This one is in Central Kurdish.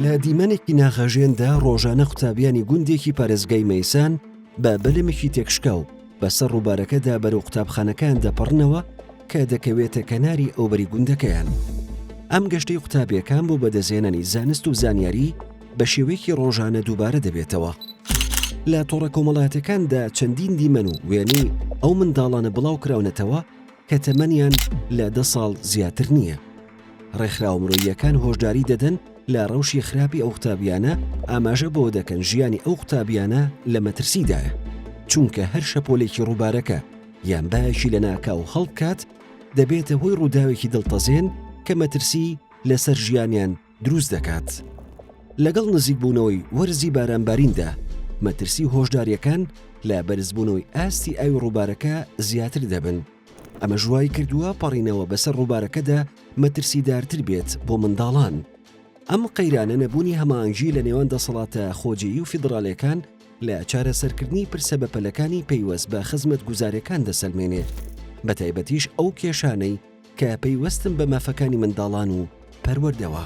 لە دیمەنێکی ناخەژێندا ڕۆژانە قوتابیانی گوندێکی پارێزگای مەیسان بە بەلەمێکی تێکشکا و بەسەر ڕووبارەکەدا بەرەو قوتابخانەکان دەپەڕنەوە کە دەکەوێتە کەناری ئەوبەری گوندەکەیان. ئەم گەشتەی قوتابیەکان بۆ بەدەزێنانی زانست و زانیاری بە شێوەیەکی ڕۆژانە دووبارە دەبێتەوە. لە تۆڕە کۆمەڵایەتەکاندا چەندین دیمەن و وێنەی ئەو منداڵانە بڵاو کراونەتەوە کە تەمەنیان لە 10 ساڵ زیاتر نییە. ڕێکخراو مرۆییەکان هۆشداری دەدەن لە ڕەوشی خراپی ئەو قوتابیانە ئاماژە بۆ دەکەن ژیانی ئەو قوتابیانە لە مەترسیدایە، چونکە هەر شەپۆلێکی ڕووبارەکە یان باەکی لە ناکاو هەڵبکات دەبێتە هۆی ڕووداوێکی دڵتەزێن کە مەترسی لەسەر ژیانیان دروست دەکات. لەگەڵ نزیکبوونەوەی وەرزی بارانباریندا مەترسی هۆشداریەکان لە بەرزبوونەوەی ئاستی ئاوی ڕووبارەکە زیاتر دەبن. ئەمە ژوای کردووە پەڕینەوە بەسەر ڕووبارەکەدا مەترسیدارتر بێت بۆ منداڵان. ئەم قەیرانە نەبوونی هەماهەنگی لە نێوان دەسەڵاتە خۆجیی و فیدراڵیەکان لە چارەسەرکردنی پرسە بەپەلەکانی پەیوەست بە خزمەت گوزارەکان دەسەلمێنێت، بە تایبەتیش ئەو کێشانەی کە پەیوەستن بە مافەکانی منداڵان و پەروەردەوە.